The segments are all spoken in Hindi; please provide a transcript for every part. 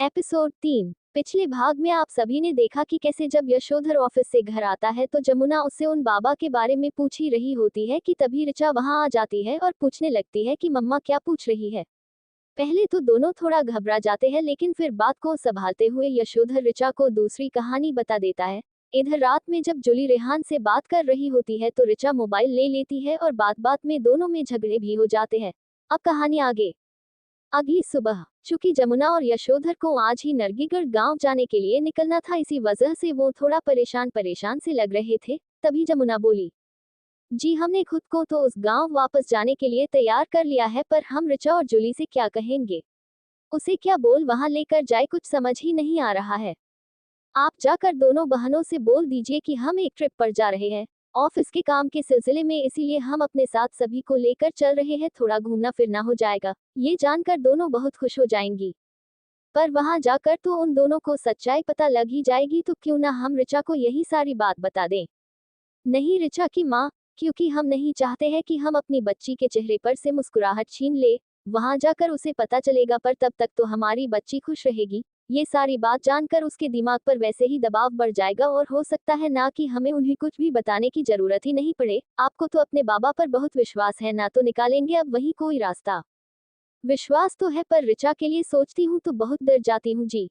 एपिसोड 3। पिछले भाग में आप सभी ने देखा कि कैसे जब यशोधर ऑफिस से घर आता है तो जमुना उससे उन बाबा के बारे में पूछ ही रही होती है कि तभी ऋचा वहां आ जाती है और पूछने लगती है कि मम्मा क्या पूछ रही है। पहले तो दोनों थोड़ा घबरा जाते हैं लेकिन फिर बात को संभालते हुए यशोधर ऋचा को दूसरी कहानी बता देता है। इधर रात में जब जुली रेहान से बात कर रही होती है तो ऋचा मोबाइल ले लेती है और बात बात में दोनों में झगड़े भी हो जाते हैं। अब कहानी आगे। अगली सुबह चूंकि जमुना और यशोधर को आज ही नरगीगढ़ गांव जाने के लिए निकलना था, इसी वजह से वो थोड़ा परेशान परेशान से लग रहे थे। तभी जमुना बोली, जी हमने खुद को तो उस गांव वापस जाने के लिए तैयार कर लिया है, पर हम ऋचा और जूली से क्या कहेंगे, उसे क्या बोल वहां लेकर जाए, कुछ समझ ही नहीं आ रहा है। आप जाकर दोनों बहनों से बोल दीजिए कि हम एक ट्रिप पर जा रहे हैं, ऑफिस के काम के सिलसिले में, इसीलिए हम अपने साथ सभी को लेकर चल रहे हैं, थोड़ा घूमना फिरना हो जाएगा। ये जानकर दोनों बहुत खुश हो जाएंगी। पर वहां जाकर तो उन दोनों को सच्चाई पता लग ही जाएगी, तो क्यों ना हम ऋचा को यही सारी बात बता दें। नहीं ऋचा की माँ, क्योंकि हम नहीं चाहते हैं कि हम अपनी बच्ची के चेहरे पर से मुस्कुराहट छीन ले। वहां जाकर उसे पता चलेगा, पर तब तक तो हमारी बच्ची खुश रहेगी। ये सारी बात जानकर उसके दिमाग पर वैसे ही दबाव बढ़ जाएगा और हो सकता है ना कि हमें उन्हें कुछ भी बताने की जरूरत ही नहीं पड़े। आपको तो अपने बाबा पर बहुत विश्वास है ना, तो निकालेंगे अब वही कोई रास्ता। विश्वास तो है, पर ऋचा के लिए सोचती हूँ तो बहुत डर जाती हूँ जी।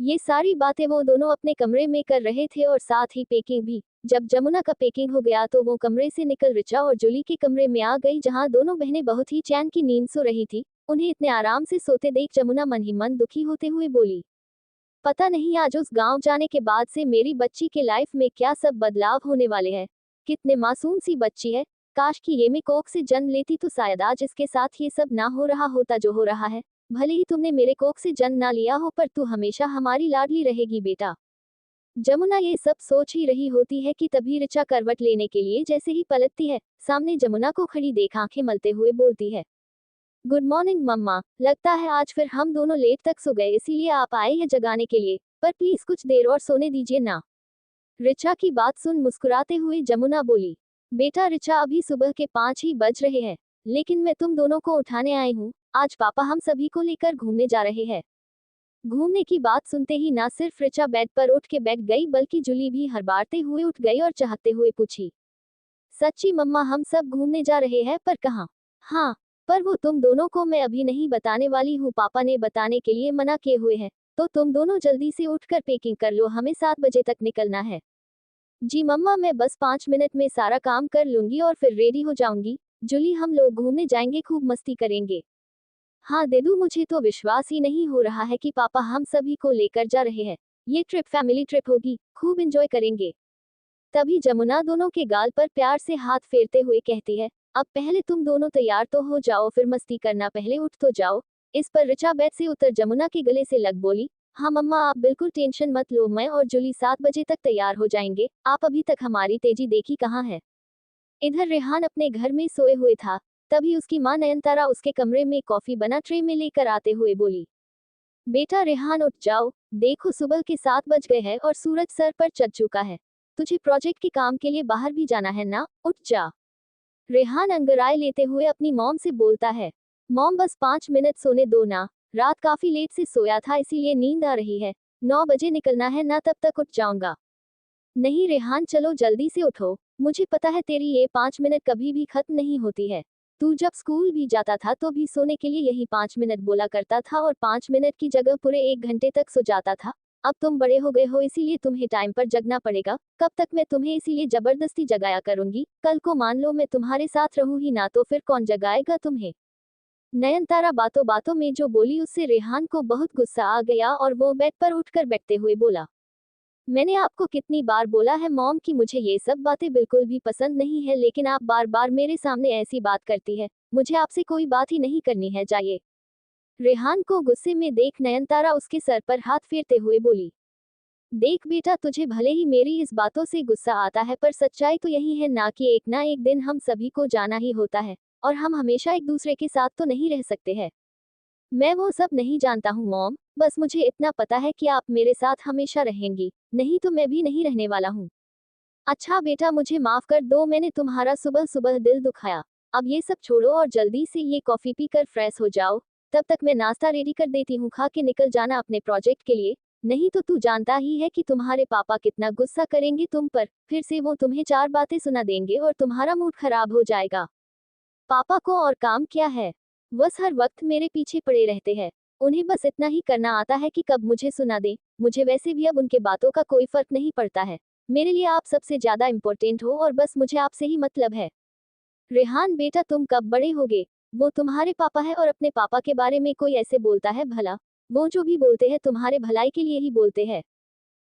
ये सारी बातें वो दोनों अपने कमरे में कर रहे थे और साथ ही पैकिंग भी। जब जमुना का पैकिंग हो गया तो वो कमरे से निकल ऋचा और जूली के कमरे में आ गई, जहां दोनों बहनें बहुत ही चैन की नींद सो रही थी। उन्हें इतने आराम से सोते देख जमुना मन ही मन दुखी होते हुए बोली, पता नहीं आज उस गांव जाने के बाद से मेरी बच्ची के लाइफ में क्या सब बदलाव होने वाले हैं। कितने मासूम सी बच्ची है। काश कि ये मैं कोख से जन्म लेती तो शायद आज इसके साथ ये सब ना हो रहा होता जो हो रहा है। भले ही तुमने मेरे कोख से जन्म ना लिया हो, पर तू हमेशा हमारी लाडली रहेगी बेटा। जमुना ये सब सोच ही रही होती है कि तभी ऋचा करवट लेने के लिए जैसे ही पलटती है, सामने जमुना को खड़ी देख आंखें मलते हुए बोलती है, गुड मॉर्निंग मम्मा, लगता है आज फिर हम दोनों लेट तक सो गए, इसीलिए आप आए हैं जगाने के लिए, पर प्लीज कुछ देर और सोने दीजिए ना। ऋचा की बात सुन मुस्कुराते हुए जमुना बोली, बेटा ऋचा अभी सुबह के 5 ही बज रहे हैं, लेकिन मैं तुम दोनों को उठाने आई हूँ। आज पापा हम सभी को लेकर घूमने जा रहे हैं। घूमने की बात सुनते ही ना सिर्फ ऋचा बेड पर उठ के बैठ गई, बल्कि जूली भी हड़बड़ाते हुए उठ गई और चाहते हुए पूछी, सच्ची मम्मा हम सब घूमने जा रहे हैं, पर कहाँ? हाँ, पर वो तुम दोनों को मैं अभी नहीं बताने वाली हूँ, पापा ने बताने के लिए मना किए हुए हैं। तो तुम दोनों जल्दी से उठकर पैकिंग कर लो, हमें 7 बजे तक निकलना है। जी मम्मा, मैं बस 5 मिनट में सारा काम कर लूंगी और फिर रेडी हो जाऊंगी। जूली हम लोग घूमने जाएंगे, खूब मस्ती करेंगे। हाँ देदू, मुझे तो विश्वास ही नहीं हो रहा है कि पापा हम सभी को लेकर जा रहे हैं। ये ट्रिप फैमिली ट्रिप होगी, खूब एंजॉय करेंगे। तभी जमुना दोनों के गाल पर प्यार से हाथ फेरते हुए कहती है, अब पहले तुम दोनों तैयार तो हो जाओ, फिर मस्ती करना, पहले उठ तो जाओ। इस पर ऋचा बेड से उतर जमुना के गले से लग बोली, हाँ मम्मा आप बिल्कुल टेंशन मत लो, मैं और जूली 7 बजे तक तैयार हो जाएंगे, आप अभी तक हमारी तेजी देखी कहाँ है। इधर रेहान अपने घर में सोए हुए था। तभी उसकी माँ नयनतारा उसके कमरे में कॉफी बना ट्रे में लेकर आते हुए बोली, बेटा रेहान उठ जाओ, देखो सुबह के 7 बज गए हैं और सूरज सर पर चढ़ चुका है। तुझे प्रोजेक्ट के काम के लिए बाहर भी जाना है ना, उठ जा। रेहान अंगड़ाई लेते हुए अपनी मॉम से बोलता है, मॉम बस 5 मिनट सोने दो ना, रात काफी लेट से सोया था इसीलिए नींद आ रही है। 9 बजे निकलना है ना, तब तक उठ जाऊंगा। नहीं रेहान चलो जल्दी से उठो, मुझे पता है तेरी ये 5 मिनट कभी भी खत्म नहीं होती है। तू जब स्कूल भी जाता था तो भी सोने के लिए यही 5 मिनट बोला करता था और 5 मिनट की जगह पूरे 1 घंटे तक सो जाता था। अब तुम बड़े हो गए हो, इसीलिए तुम्हें टाइम पर जगना पड़ेगा। कब तक मैं तुम्हें इसीलिए जबरदस्ती जगाया करूंगी? कल को मान लो मैं तुम्हारे साथ रहूं ही ना, तो फिर कौन जगाएगा तुम्हें? नयनतारा बातों बातों में जो बोली उससे रेहान को बहुत गुस्सा आ गया और वो बेड पर उठकर बैठते हुए बोला, मैंने आपको कितनी बार बोला है मॉम कि मुझे ये सब बातें बिल्कुल भी पसंद नहीं है, लेकिन आप बार बार मेरे सामने ऐसी बात करती है। मुझे आपसे कोई बात ही नहीं करनी है, जाइए। रेहान को गुस्से में देख नयनतारा उसके सर पर हाथ फेरते हुए बोली, देख बेटा, तुझे भले ही मेरी इस बातों से गुस्सा आता है, पर सच्चाई तो यही है ना कि एक ना एक दिन हम सभी को जाना ही होता है, और हम हमेशा एक दूसरे के साथ तो नहीं रह सकते हैं। मैं वो सब नहीं जानता हूँ मॉम, बस मुझे इतना पता है कि आप मेरे साथ हमेशा रहेंगी, नहीं तो मैं भी नहीं रहने वाला हूँ। अच्छा बेटा, मुझे माफ कर दो, मैंने तुम्हारा सुबह सुबह दिल दुखाया। अब ये सब छोड़ो और जल्दी से ये कॉफी पीकर फ्रेश हो जाओ। तब तक मैं नाश्ता रेडी कर देती हूँ, खा के निकल जाना अपने प्रोजेक्ट के लिए, नहीं तो तू जानता ही है कि तुम्हारे पापा कितना गुस्सा करेंगे तुम पर, फिर से वो तुम्हें 4 बातें सुना देंगे और तुम्हारा मूड खराब हो जाएगा। पापा को और काम क्या है, बस हर वक्त मेरे पीछे पड़े रहते हैं। उन्हें बस इतना ही करना आता है कि कब मुझे सुना दे। मुझे वैसे भी अब उनके बातों का कोई फर्क नहीं पड़ता है। मेरे लिए आप सबसे ज्यादा इम्पोर्टेंट हो और बस मुझे आपसे ही मतलब है। रेहान बेटा, तुम कब बड़े होगे? वो तुम्हारे पापा है और अपने पापा के बारे में कोई ऐसे बोलता है भला? वो जो भी बोलते हैं तुम्हारे भलाई के लिए ही बोलते हैं।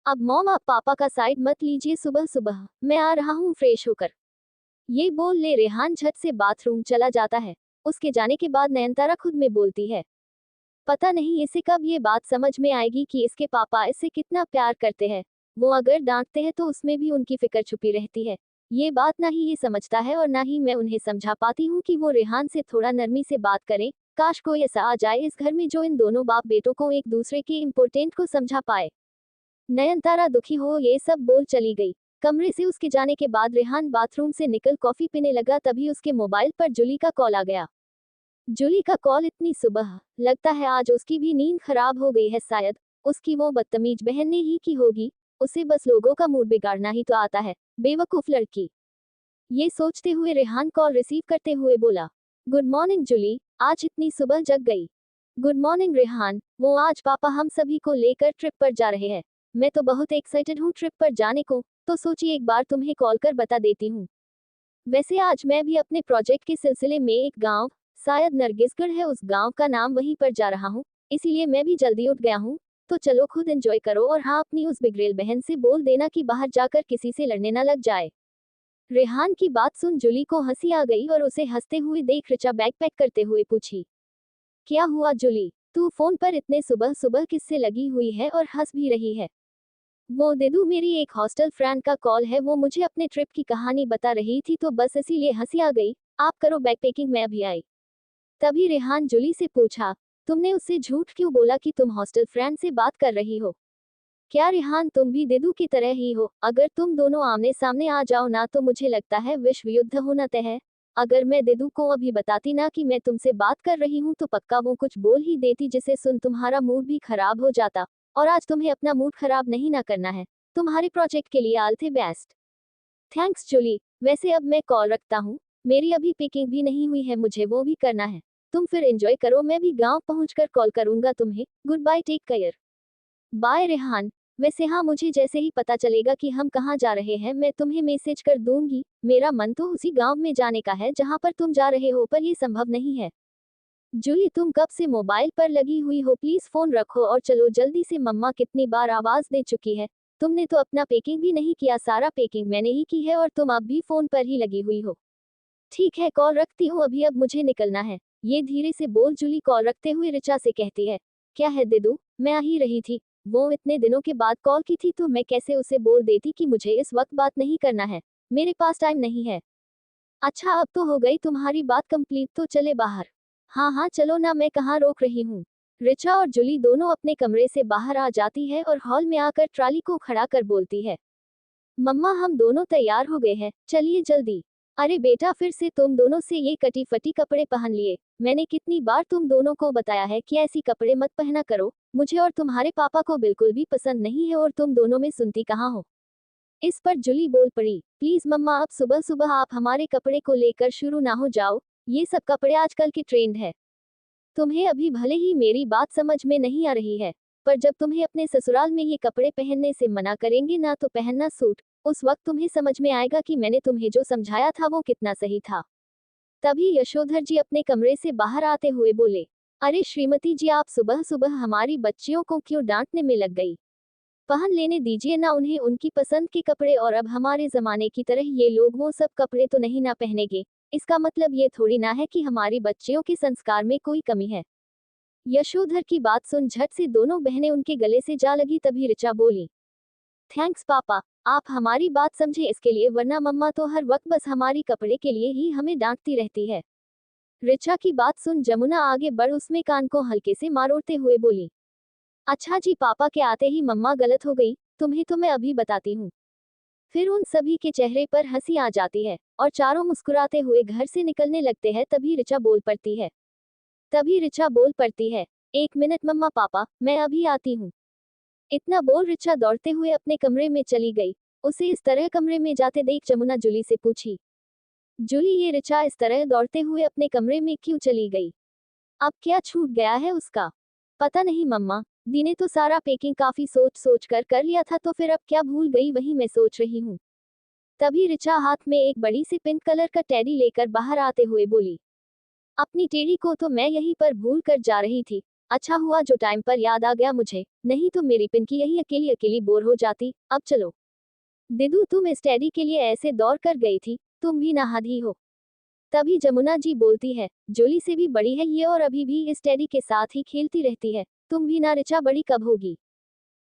अब मॉम, आप पापा का साइड मत लीजिए, सुबह सुबह मैं आ रहा हूँ फ्रेश होकर। ये बोल ले रेहान झट से बाथरूम चला जाता है। उसके जाने के बाद नयनतारा खुद में बोलती है, पता नहीं इसे कब ये बात समझ में आएगी कि इसके पापा इससे कितना प्यार करते हैं। वो अगर डांटते हैं तो उसमें भी उनकी फिक्र छुपी रहती है। ये बात ना ही ये समझता है और ना ही मैं उन्हें समझा पाती हूँ कि वो रेहान से थोड़ा नरमी से बात करें। काश कोई ऐसा आ जाए इस घर में जो इन दोनों बाप बेटों को एक दूसरे के इम्पोर्टेंट को समझा पाए। नयनतारा दुखी हो ये सब बोल चली गई। कमरे से उसके जाने के बाद रेहान बाथरूम से निकल कॉफी पीने लगा, तभी उसके मोबाइल पर जूली का कॉल आ गया। जूली का कॉल इतनी सुबह, लगता है आज उसकी भी नींद खराब हो गई है, शायद उसकी वो बदतमीज बहन ने ही की होगी। उसे बस लोगों का मूड बिगाड़ना ही तो आता है, बेवकूफ लड़की। ये सोचते हुए रेहान कॉल रिसीव करते हुए बोला, गुड मॉर्निंग जूली, आज इतनी सुबह जग गई। गुड मॉर्निंग रेहान, वो आज पापा हम सभी को लेकर ट्रिप पर जा रहे हैं। मैं तो बहुत एक्साइटेड हूँ ट्रिप पर जाने को, तो सोची एक बार तुम्हें कॉल कर बता देती हूँ। वैसे आज मैं भी अपने प्रोजेक्ट के सिलसिले में एक गांव, शायद नरगिसगढ़ है उस गांव का नाम, वहीं पर जा रहा हूँ, इसीलिए मैं भी जल्दी उठ गया हूँ। तो चलो खुद एंजॉय करो और हाँ, अपनी उस बिगड़ेल बहन से बोल देना कि बाहर जाकर किसी से लड़ने न लग जाए। रेहान की बात सुन जूली को हंसी आ गई और उसे हंसते हुए देख ऋचा बैग पैक करते हुए पूछी, क्या हुआ जूली, तू फोन पर इतने सुबह सुबह किससे लगी हुई है और हंस भी रही है? वो देदू, मेरी एक हॉस्टल फ्रेंड का कॉल है, वो मुझे अपने ट्रिप की कहानी बता रही थी तो बस इसीलिए हंसी आ गई। आप करो बैग पैकिंग, मैं अभी आई। तभी रेहान जूली से पूछा, तुमने उससे झूठ क्यों बोला कि तुम हॉस्टल फ्रेंड से बात कर रही हो? क्या रेहान, तुम भी देदू की तरह ही हो? अगर तुम दोनों आमने सामने आ जाओ ना तो मुझे लगता है विश्व युद्ध होना तय है। अगर मैं देदू को अभी बताती ना कि मैं तुमसे बात कर रही हूँ तो पक्का वो कुछ बोल ही देती जिसे सुन तुम्हारा मूड भी खराब हो जाता। और आज तुम्हें अपना मूड खराब नहीं ना करना है। तुम्हारे प्रोजेक्ट के लिए all the best. Thanks Julie, वैसे अब मैं कॉल रखता हूँ, मेरी अभी पैकिंग भी नहीं हुई है, मुझे वो भी करना है। तुम फिर एंजॉय करो, मैं भी गांव पहुंचकर कॉल करूंगा तुम्हें। Good bye, take care. Bye Rehan. वैसे हाँ, मुझे जैसे ही पता चलेगा कि हम कहाँ जा रहे हैं मैं तुम्हें मैसेज कर दूंगी। मेरा मन तो उसी गांव में जाने का है जहां पर तुम जा रहे हो, पर ये संभव नहीं है। जूली, तुम कब से मोबाइल पर लगी हुई हो, प्लीज फोन रखो और चलो जल्दी से, मम्मा कितनी बार आवाज दे चुकी है। तुमने तो अपना पैकिंग भी नहीं किया, सारा पैकिंग मैंने ही की है और तुम अब भी फोन पर ही लगी हुई हो। ठीक है, कॉल रखती हूँ अभी, अब मुझे निकलना है। ये धीरे से बोल जूली कॉल रखते हुए ऋचा से कहती है, क्या है देदू, मैं आ ही रही थी। वो इतने दिनों के बाद कॉल की थी तो मैं कैसे उसे बोल देती कि मुझे इस वक्त बात नहीं करना है, मेरे पास टाइम नहीं है। अच्छा, अब तो हो गई तुम्हारी बात कंप्लीट, तो चले बाहर। हाँ हाँ चलो ना, मैं कहाँ रोक रही हूँ। ऋचा और जूली दोनों अपने कमरे से बाहर आ जाती है और हॉल में आकर ट्राली को खड़ा कर बोलती है, मम्मा हम दोनों तैयार हो गए हैं, चलिए जल्दी। अरे बेटा, फिर से तुम दोनों से ये कटी फटी कपड़े पहन लिए। मैंने कितनी बार तुम दोनों को बताया है कि ऐसी कपड़े मत पहना करो, मुझे और तुम्हारे पापा को बिल्कुल भी पसंद नहीं है और तुम दोनों में सुनती कहाँ हो। इस पर जूली बोल पड़ी, प्लीज मम्मा, अब सुबह सुबह आप हमारे कपड़े को लेकर शुरू ना हो जाओ, ये सब कपड़े आजकल की ट्रेंड है। तुम्हें अभी भले ही मेरी बात समझ में नहीं आ रही है, पर जब तुम्हें अपने ससुराल में ये कपड़े पहनने से मना करेंगे ना तो पहनना सूट, उस वक्त तुम्हें समझ में आएगा कि मैंने तुम्हें जो समझाया था वो कितना सही था। तभी यशोधर जी अपने कमरे से बाहर आते हुए बोले, अरे श्रीमती जी, आप सुबह सुबह हमारी बच्चियों को क्यों डांटने में लग गई? पहन लेने दीजिए ना उन्हें उनकी पसंद के कपड़े, और अब हमारे जमाने की तरह ये लोग वो सब कपड़े तो नहीं ना पहनेंगे। इसका मतलब ये थोड़ी ना है कि हमारी बच्चियों के संस्कार में कोई कमी है। यशोधर की बात सुन झट से दोनों बहनें उनके गले से जा लगी, तभी ऋचा बोली, थैंक्स पापा, आप हमारी बात समझे इसके लिए, वरना मम्मा तो हर वक्त बस हमारी कपड़े के लिए ही हमें डांटती रहती है। ऋचा की बात सुन जमुना आगे बढ़ उसमें कान को हल्के से मारोड़ते हुए बोली, अच्छा जी पापा के आते ही मम्मा गलत हो गई, तुम्हें तो मैं अभी बताती हूँ। फिर उन सभी के चेहरे पर हंसी आ जाती है और चारों मुस्कुराते हुए घर से निकलने लगते हैं, तभी ऋचा बोल पड़ती है, तभी ऋचा बोल पड़ती है, 1 मिनट मम्मा पापा, मैं अभी आती हूँ। इतना बोल ऋचा दौड़ते हुए अपने कमरे में चली गई। उसे इस तरह कमरे में जाते देख जमुना जूली से पूछी, जूली ये ऋचा इस तरह दौड़ते हुए अपने कमरे में क्यों चली गई? अब क्या छूट गया है उसका? पता नहीं मम्मा, दी ने तो सारा पैकिंग काफी सोच सोच कर लिया था, तो फिर अब क्या भूल गई वही मैं सोच रही हूँ। तभी ऋचा हाथ में एक बड़ी सी पिंक कलर का टेडी लेकर बाहर आते हुए बोली, अपनी टेडी को तो मैं यहीं पर भूल कर जा रही थी। अच्छा हुआ जो टाइम पर याद आ गया मुझे, नहीं तो मेरी पिंकी यही अकेली अकेली बोर हो जाती। अब चलो। दिदू तुम इस टेडी के लिए ऐसे दौड़ कर गई थी, तुम भी नहाधी हो। तभी जमुना जी बोलती है, जूली से भी बड़ी है ये और अभी भी इस टेडी के साथ ही खेलती रहती है, तुम भी ना ऋचा बड़ी कब होगी?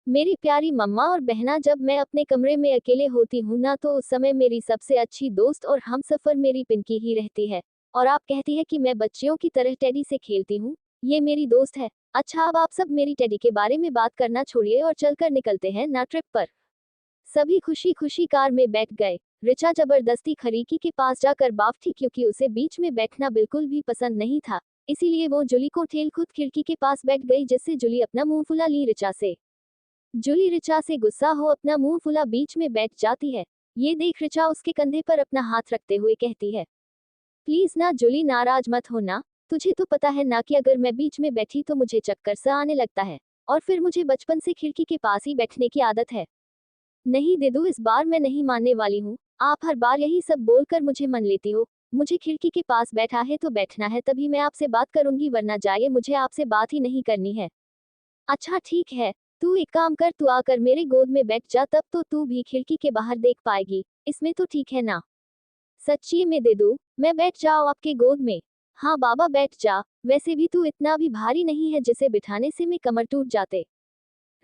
मेरी प्यारी मम्मा और बहना, जब मैं अपने कमरे में अकेले होती हूँ ना, तो उस समय मेरी सबसे अच्छी दोस्त और हमसफर मेरी पिंकी ही रहती है। और आप कहती है कि मैं बच्चियों की तरह टेडी से खेलती हूँ? ये मेरी दोस्त है। अच्छा अब आप सब मेरी टेडी के बारे में बात करना छोड़िए और चलकर निकलते हैं ना ट्रिप पर। सभी खुशी खुशी कार में बैठ गए। ऋचा जबरदस्ती खरीकी के पास जाकर बाफ थी, क्योंकि उसे बीच में बैठना बिल्कुल भी पसंद नहीं था। इसीलिए वो जूली को ठेल खुद खिड़की के पास बैठ गई, जिससे जूली अपना मुंह फुला ली ऋचा से। जूली ऋचा से गुस्सा हो अपना मुंह फुला बीच में बैठ जाती है। ये देख ऋचा उसके कंधे पर अपना हाथ रखते हुए कहती है, प्लीज ना जूली, नाराज मत हो ना। तुझे तो पता है ना कि अगर मैं बीच में बैठी तो मुझे चक्कर सा आने लगता है, और फिर मुझे बचपन से खिड़की के पास ही बैठने की आदत है। नहीं दिदू, इस बार मैं नहीं मानने वाली हूँ। आप हर बार यही सब बोलकर मुझे मन लेती हो। मुझे खिड़की के पास बैठा है तो बैठना है, तभी मैं आपसे बात करूंगी, वरना जाइए, मुझे आपसे बात ही नहीं करनी है। अच्छा ठीक है, तू एक काम कर, तू आकर मेरे गोद में बैठ जा, तब तो तू भी खिड़की के बाहर देख पाएगी। इसमें तो ठीक है ना? सच्ची में दिदू, मैं बैठ जाऊँ आपके गोद में? हाँ बाबा बैठ जा, वैसे भी तू इतना भी भारी नहीं है जिसे बिठाने से मैं कमर टूट जाते।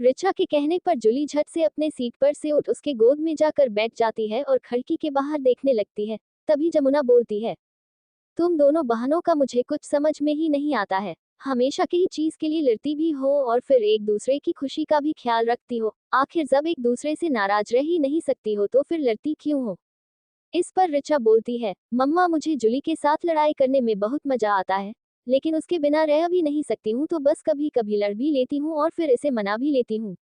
ऋचा के कहने पर जूली झट से अपने सीट पर से उठ उसके गोद में जाकर बैठ जाती है और खिड़की के बाहर देखने लगती है। तभी जमुना बोलती है, तुम दोनों बहनों का मुझे कुछ समझ में ही नहीं आता है। हमेशा की चीज के लिए लड़ती भी हो और फिर एक दूसरे की खुशी का भी ख्याल रखती हो। आखिर जब एक दूसरे से नाराज रह ही नहीं सकती हो तो फिर लड़ती क्यों हो? इस पर ऋचा बोलती है, मम्मा मुझे जूली के साथ लड़ाई करने में बहुत मजा आता है, लेकिन उसके बिना रह भी नहीं सकती हूँ, तो बस कभी कभी लड़ भी लेती हूँ और फिर इसे मना भी लेती हूँ।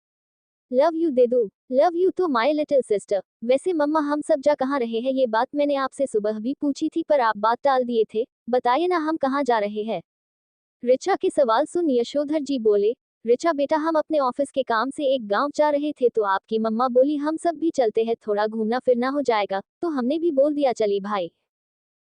लव यू देदू, लव यू तो माय लिटिल सिस्टर। वैसे मम्मा हम सब जा कहाँ रहे हैं? ये बात मैंने आपसे सुबह भी पूछी थी पर आप बात टाल दिए थे। बताइए ना हम कहाँ जा रहे हैं? ऋचा के सवाल सुन यशोधर जी बोले, ऋचा बेटा हम अपने ऑफिस के काम से एक गांव जा रहे थे, तो आपकी मम्मा बोली हम सब भी चलते हैं, थोड़ा घूमना फिरना हो जाएगा, तो हमने भी बोल दिया चली भाई।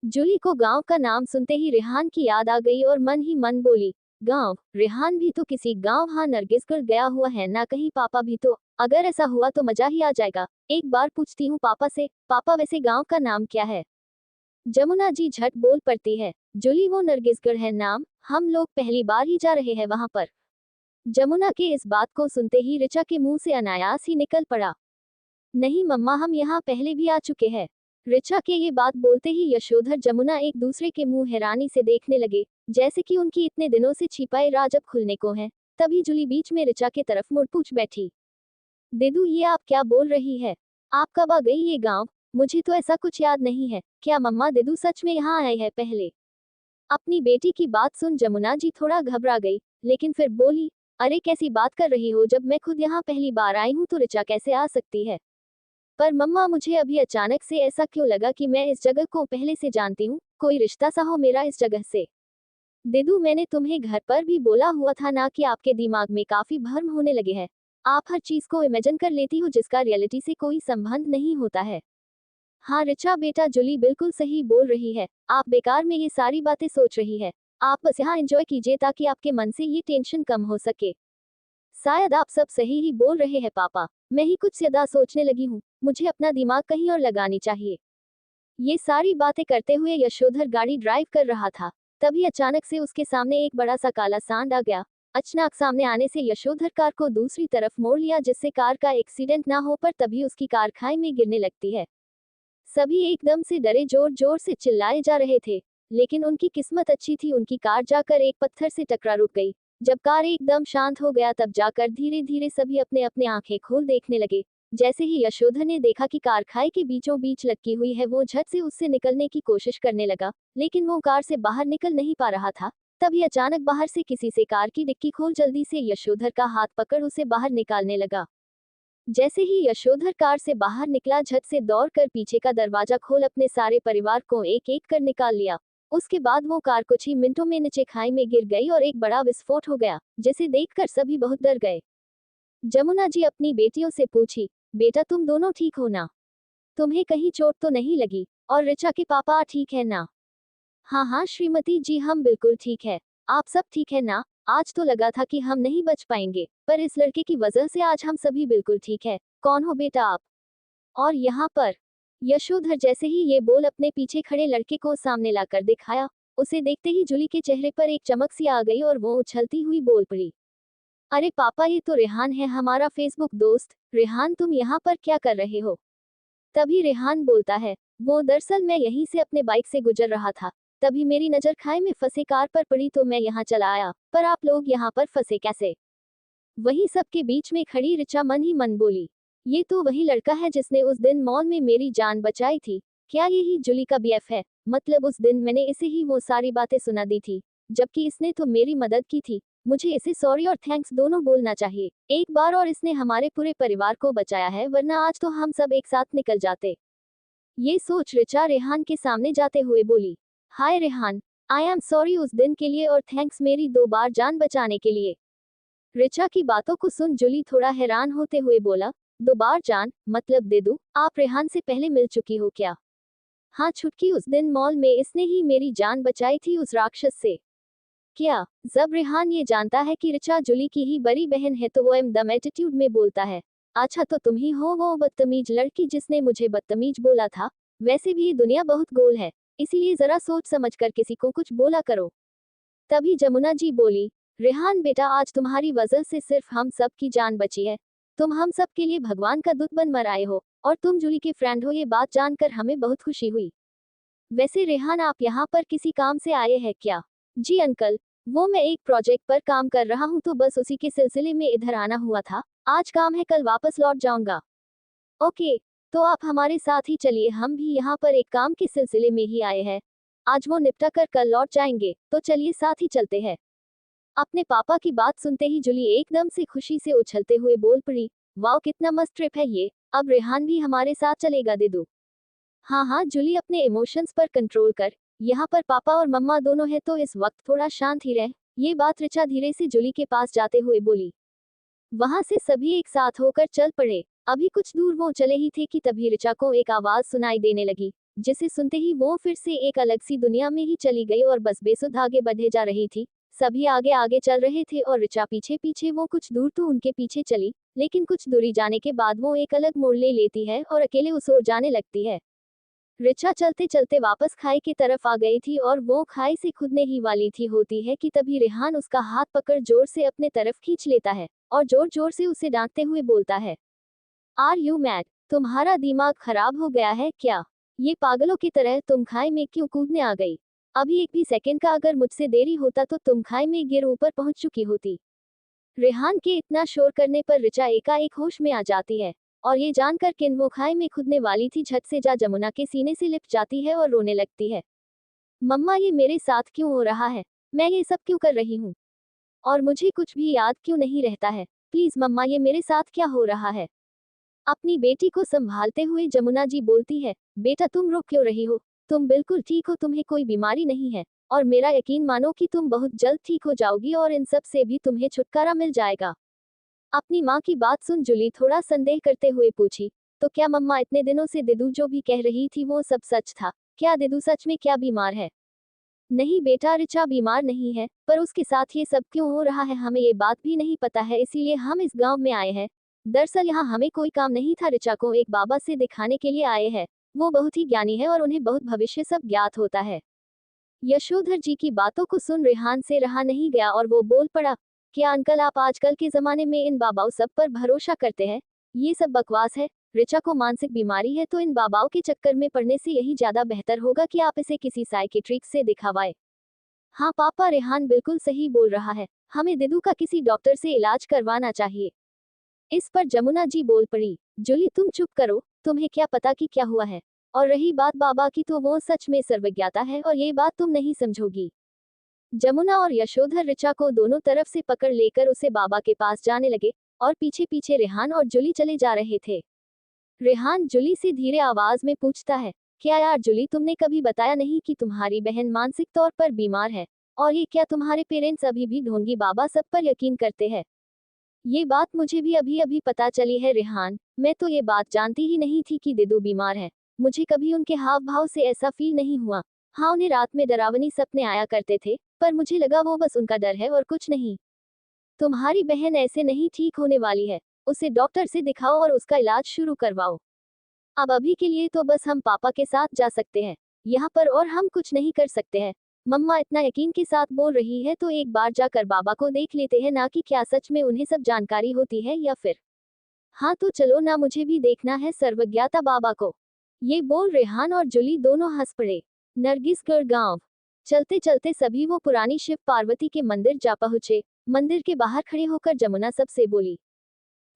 जूली को गांव का नाम सुनते ही रेहान की याद आ गई और मन ही मन बोली, गांव? रेहान भी तो किसी गांव, हाँ नरगिसगढ़ गया हुआ है ना कहीं, पापा भी तो। अगर ऐसा हुआ तो मजा ही आ जाएगा। एक बार पूछती हूँ पापा से। पापा वैसे गांव का नाम क्या है? जमुना जी झट बोल पड़ती है, जूली वो नरगिसगढ़ है नाम, हम लोग पहली बार ही जा रहे हैं वहां पर। जमुना के इस बात को सुनते ही ऋचा के मुंह से अनायास ही निकल पड़ा, नहीं मम्मा हम यहाँ पहले भी आ चुके हैं। ऋचा के ये बात बोलते ही यशोधर जमुना एक दूसरे के मुंह हैरानी से देखने लगे, जैसे कि उनकी इतने दिनों से छिपाए राज अब खुलने को है। तभी जूली बीच में ऋचा के तरफ मुड़ पूछ बैठी, दिदू ये आप क्या बोल रही है? आप कब आ गई ये गांव? मुझे तो ऐसा कुछ याद नहीं है। क्या मम्मा दिदू सच में यहाँ आए हैं पहले? अपनी बेटी की बात सुन जमुना जी थोड़ा घबरा गई, लेकिन फिर बोली, अरे कैसी बात कर रही हो, जब मैं खुद यहाँ पहली बार आई हूँ तो ऋचा कैसे आ सकती है? पर मम्मा मुझे अभी अचानक से ऐसा क्यों लगा कि मैं इस जगह को पहले से जानती हूँ, कोई रिश्ता सा हो मेरा इस जगह से। दिदू मैंने तुम्हें घर पर भी बोला हुआ था ना कि आपके दिमाग में काफी भ्रम होने लगे हैं। आप हर चीज को इमेजिन कर लेती हो जिसका रियलिटी से कोई संबंध नहीं होता है। हाँ ऋचा बेटा, जूली बिल्कुल सही बोल रही है, आप बेकार में ये सारी बातें सोच रही है। आप बस यहाँ एंजॉय कीजिए ताकि आपके मन से ये टेंशन कम हो सके। शायद आप सब सही ही बोल रहे हैं पापा, मैं ही कुछ ज्यादा सोचने लगी हूँ, मुझे अपना दिमाग कहीं और लगानी चाहिए। ये सारी बातें करते हुए यशोधर गाड़ी ड्राइव कर रहा था। तभी अचानक से उसके सामने एक बड़ा सा काला सांड आ गया। अचानक सामने आने से यशोधर कार को दूसरी तरफ मोड़ लिया, जिससे कार का एक्सीडेंट ना हो, पर तभी उसकी कार खाई में गिरने लगती है। सभी एकदम से डरे, जोर जोर से चिल्लाए जा रहे थे, लेकिन उनकी किस्मत अच्छी थी, उनकी कार जाकर एक पत्थर से टकरा रुक गई। जब कार एकदम शांत हो गया तब जाकर धीरे धीरे सभी अपने अपने आंखें खोल देखने लगे। जैसे ही यशोधर ने देखा कि कार खाई के बीचों बीच लटकी हुई है, वो झट से उससे निकलने की कोशिश करने लगा, लेकिन वो कार से बाहर निकल नहीं पा रहा था। तभी अचानक बाहर से किसी से कार की डिक्की खोल जल्दी से यशोधर का हाथ पकड़ उसे बाहर निकालने लगा। जैसे ही यशोधर कार से बाहर निकला, झट से दौड़कर पीछे का दरवाजा खोल अपने सारे परिवार को एक एक कर निकाल लिया। उसके बाद वो कार कुछ ही मिनटों में नीचे खाई में गिर गई और एक बड़ा विस्फोट हो गया, जिसे देखकर सभी बहुत डर गए। जमुना जी अपनी बेटियों से पूछी, बेटा तुम दोनों ठीक हो ना? तुम्हें कहीं चोट तो नहीं लगी? और ऋचा के पापा ठीक है ना? हाँ हाँ श्रीमती जी, हम बिल्कुल ठीक है। आप सब ठीक है ना? आज तो लगा था कि हम नहीं बच पाएंगे, पर इस लड़के की वजह से आज हम सभी बिल्कुल ठीक है। कौन हो बेटा आप? और यहाँ पर यशोधर जैसे ही ये बोल अपने पीछे खड़े लड़के को सामने लाकर दिखाया, उसे देखते ही जूली के चेहरे पर एक चमक सी आ गई और वो उछलती हुई बोल पड़ी, अरे पापा ये तो रेहान है, हमारा फेसबुक दोस्त। रेहान तुम यहाँ पर क्या कर रहे हो? तभी रेहान बोलता है, वो दरअसल मैं यहीं से अपने बाइक से गुजर रहा था, तभी मेरी नजर खाई में फंसे कार पर पड़ी तो मैं यहाँ चला आया, पर आप लोग यहाँ पर फंसे कैसे? वहीं सबके बीच में खड़ी ऋचा मन ही मन बोली, ये तो वही लड़का है जिसने उस दिन मॉल में मेरी जान बचाई थी। क्या यही जूली का बीएफ है? मतलब उस दिन मैंने इसे ही वो सारी बातें सुना दी थी, जबकि इसने तो मेरी मदद की थी। मुझे इसे सॉरी और थैंक्स दोनों बोलना चाहिए एक बार, और इसने हमारे पूरे परिवार को बचाया है, वरना आज तो हम सब एक साथ निकल जाते। ये सोच ऋचा रेहान के सामने जाते हुए बोली, हाय रेहान, आई एम सॉरी उस दिन के लिए और थैंक्स मेरी 2 बार जान बचाने के लिए। ऋचा की बातों को सुन जूली थोड़ा हैरान होते हुए बोला, 2 बार जान मतलब देदू, आप रेहान से पहले मिल चुकी हो क्या? हाँ छुटकी, उस दिन मॉल में इसने ही मेरी जान बचाई थी उस राक्षस से। क्या? जब रेहान ये जानता है कि ऋचा जूली की ही बड़ी बहन है तो वो दम एटीट्यूड में बोलता है, अच्छा तो तुम ही हो वो बदतमीज लड़की जिसने मुझे बदतमीज बोला था? वैसे भी ये दुनिया बहुत गोल है, इसीलिए जरा सोच समझ कर किसी को कुछ बोला करो। तभी जमुना जी बोली, रेहान बेटा आज तुम्हारी वजह से सिर्फ हम सब की जान बची है। तुम हम सब के लिए भगवान का दूत बन मर आए हो, और तुम जूली के फ्रेंड हो, ये बात जानकर हमें बहुत खुशी हुई। वैसे रेहान आप यहाँ पर किसी काम से आए हैं क्या? जी अंकल, वो मैं एक प्रोजेक्ट पर काम कर रहा हूँ तो बस उसी के सिलसिले में इधर आना हुआ था। आज काम है, कल वापस लौट जाऊंगा। ओके, तो आप हमारे साथ ही चलिए, हम भी यहाँ पर एक काम के सिलसिले में ही आए हैं। आज वो निपटा कर कल लौट जाएंगे, तो चलिए साथ ही चलते हैं। अपने पापा की बात सुनते ही जूली एकदम से खुशी से उछलते हुए बोल पड़ी, वाओ कितना मस्त ट्रिप है ये, अब रेहान भी हमारे साथ चलेगा देदू। हाँ हाँ जूली अपने इमोशंस पर कंट्रोल कर, यहाँ पर पापा और मम्मा दोनों है तो इस वक्त थोड़ा शांत ही रह। ये बात ऋचा धीरे से जूली के पास जाते हुए बोली। वहां से सभी एक साथ होकर चल पड़े। अभी कुछ दूर वो चले ही थे कि तभी ऋचा को एक आवाज सुनाई देने लगी, जिसे सुनते ही वो फिर से एक अलग सी दुनिया में ही चली गई और बस बेसुध आगे बढ़े जा रही थी। सभी आगे आगे चल रहे थे और ऋचा पीछे पीछे। वो कुछ दूर तो उनके पीछे चली, लेकिन कुछ दूरी जाने के बाद वो एक अलग मोड़ ले लेती है और अकेले उस ओर जाने लगती है। ऋचा चलते चलते वापस खाई की तरफ आ गई थी और वो खाई से खुदने ही वाली थी होती है कि तभी रेहान उसका हाथ पकड़ जोर से अपने तरफ खींच लेता है और जोर जोर से उसे डांटते हुए बोलता है, आर यू मैड? तुम्हारा दिमाग खराब हो गया है क्या? ये पागलों की तरह तुम खाई में क्यों कूदने आ गई? अभी एक भी सेकंड का अगर मुझसे देरी होता तो तुम खाई में गिर ऊपर पहुंच चुकी होती। रेहान के इतना शोर करने पर ऋचा एकाएक होश में आ जाती है और ये जानकर कि वो खाई में खुदने वाली थी, झट से जा जमुना के सीने से लिपट जाती है और रोने लगती है। मम्मा ये मेरे साथ क्यों हो रहा है? मैं ये सब क्यों कर रही हूँ? और मुझे कुछ भी याद क्यों नहीं रहता है? प्लीज मम्मा ये मेरे साथ क्या हो रहा है? अपनी बेटी को संभालते हुए जमुना जी बोलती है, बेटा तुम रो क्यों रही हो? तुम बिल्कुल ठीक हो, तुम्हें कोई बीमारी नहीं है, और मेरा यकीन मानो कि तुम बहुत जल्द ठीक हो जाओगी और इन सब से भी तुम्हें छुटकारा मिल जाएगा। अपनी माँ की बात सुन जूली थोड़ा संदेह करते हुए पूछी, तो क्या मम्मा इतने दिनों से दिदू जो भी कह रही थी वो सब सच था? क्या दिदू सच में क्या बीमार है? नहीं बेटा, ऋचा बीमार नहीं है, पर उसके साथ ये सब क्यों हो रहा है हमें ये बात भी नहीं पता है, इसीलिए हम इस गांव में आए हैं। दरअसल यहाँ हमें कोई काम नहीं था, ऋचा को एक बाबा से दिखाने के लिए आए हैं। वो बहुत ही ज्ञानी है और उन्हें बहुत भविष्य सब ज्ञात होता है। यशोधर जी की बातों को सुन रेहान से रहा नहीं गया और वो बोल पड़ा, क्या अंकल आप आजकल के जमाने में इन बाबाओं सब पर भरोसा करते हैं? ये सब बकवास है। ऋचा को मानसिक बीमारी है तो इन बाबाओं के चक्कर में पड़ने से यही ज्यादा बेहतर होगा कि आप इसे किसी साइकेट्रिक से दिखावाएं। हाँ पापा, रेहान बिल्कुल सही बोल रहा है, हमें दिदू का किसी डॉक्टर से इलाज करवाना चाहिए। इस पर जमुना जी बोल पड़ी, जूली तुम चुप करो, तुम्हें क्या पता कि क्या हुआ है? और रही बात बाबा की तो वो सच में सर्वज्ञाता है और ये बात तुम नहीं समझोगी। जमुना और यशोधर ऋचा को दोनों तरफ से पकड़ लेकर उसे बाबा के पास जाने लगे और पीछे पीछे रेहान और जुली चले जा रहे थे। रेहान जुली से धीरे आवाज में पूछता है, क्या यार जुली, तुमने कभी बताया नहीं कि तुम्हारी बहन मानसिक तौर पर बीमार है, और ये क्या तुम्हारे पेरेंट्स अभी भी ढोंगी बाबा सब पर यकीन करते हैं? ये बात मुझे भी अभी अभी पता चली है रेहान, मैं तो ये बात जानती ही नहीं थी कि दिदू बीमार है। मुझे कभी उनके हाव भाव से ऐसा फील नहीं हुआ। हाँ, उन्हें रात में डरावनी सपने आया करते थे, पर मुझे लगा वो बस उनका डर है और कुछ नहीं। तुम्हारी बहन ऐसे नहीं ठीक होने वाली है। उसे डॉक्टर से दिखाओ और उसका इलाज शुरू करवाओ। अब अभी के लिए तो बस हम पापा के साथ जा सकते हैं यहाँ पर, और हम कुछ नहीं कर सकते हैं। मम्मा इतना यकीन के साथ बोल रही है तो एक बार जाकर बाबा को देख लेते हैं ना, कि क्या सच में उन्हें सब जानकारी होती है या फिर। हाँ तो चलो ना, मुझे भी देखना है सर्वज्ञाता बाबा को। ये बोल रेहान और जुली दोनों हंस पड़े। नरगिसगढ़ गांव। चलते चलते सभी वो पुरानी शिव पार्वती के मंदिर जा पहुंचे। मंदिर के बाहर खड़े होकर जमुना सबसे बोली,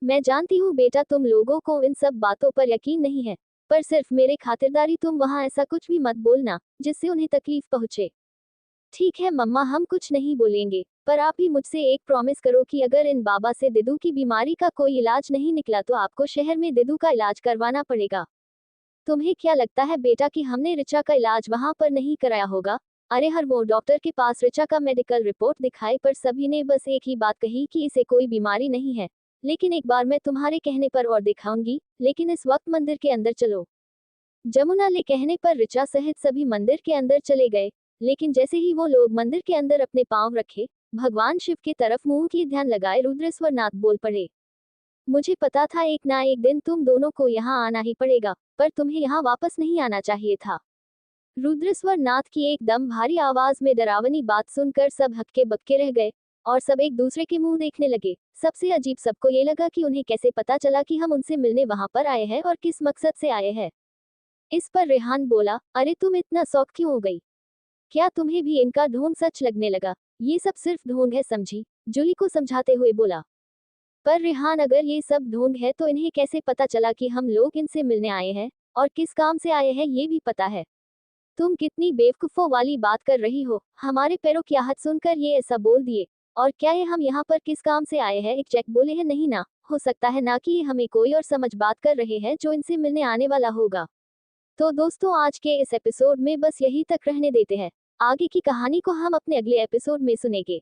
मैं जानती हूँ बेटा, तुम लोगों को इन सब बातों पर यकीन नहीं है, पर सिर्फ मेरे खातिरदारी तुम वहाँ ऐसा कुछ भी मत बोलना जिससे उन्हें तकलीफ पहुंचे। ठीक है मम्मा, हम कुछ नहीं बोलेंगे, पर आप ही मुझसे एक प्रॉमिस करो कि अगर इन बाबा से दिदू की बीमारी का कोई इलाज नहीं निकला तो आपको शहर में दिदू का इलाज करवाना पड़ेगा। तुम्हें क्या लगता है बेटा कि हमने ऋचा का इलाज वहां पर नहीं कराया होगा? अरे हर वो डॉक्टर के पास ऋचा का मेडिकल रिपोर्ट दिखाई, पर सभी ने बस एक ही बात कही कि इसे कोई बीमारी नहीं है। लेकिन एक बार मैं तुम्हारे कहने पर और दिखाऊंगी, लेकिन इस वक्त मंदिर के अंदर चलो। जमुना ले कहने पर ऋचा सहित सभी मंदिर के अंदर चले गए। लेकिन जैसे ही वो लोग मंदिर के अंदर अपने पांव रखे, भगवान शिव की तरफ मुंह की ध्यान लगाए रुद्रेश्वर नाथ बोल पड़े, मुझे पता था एक ना एक दिन तुम दोनों को यहाँ आना ही पड़ेगा, पर तुम्हें यहाँ वापस नहीं आना चाहिए था। रुद्रेश्वर नाथ की एकदम भारी आवाज में डरावनी बात सुनकर सब हक्के बक्के रह गए, और सब एक दूसरे के मुंह देखने लगे। सबसे अजीब सबको ये लगा कि उन्हें कैसे पता चला कि हम उनसे मिलने वहां पर आए हैं और किस मकसद से आए हैं। इस पर रेहान बोला, अरे तुम इतना शौक क्यों हो गई? क्या तुम्हें भी इनका ढोंग सच लगने लगा? ये सब सिर्फ ढोंग है, समझी? जूली को समझाते हुए बोला। पर रेहान, अगर ये सब ढोंग है तो इन्हें कैसे पता चला कि हम लोग इनसे मिलने आए हैं, और किस काम से आए हैं ये भी पता है। तुम कितनी बेवकूफों वाली बात कर रही हो, हमारे पैरों की आहट सुनकर ये ऐसा बोल दिए। और क्या ये हम यहाँ पर किस काम से आए हैं एक चेक बोले हैं? नहीं ना, हो सकता है ना कि ये हमें कोई और समझ बात कर रहे हैं जो इनसे मिलने आने वाला होगा। तो दोस्तों, आज के इस एपिसोड में बस यही तक रहने देते हैं। आगे की कहानी को हम अपने अगले एपिसोड में सुनेंगे।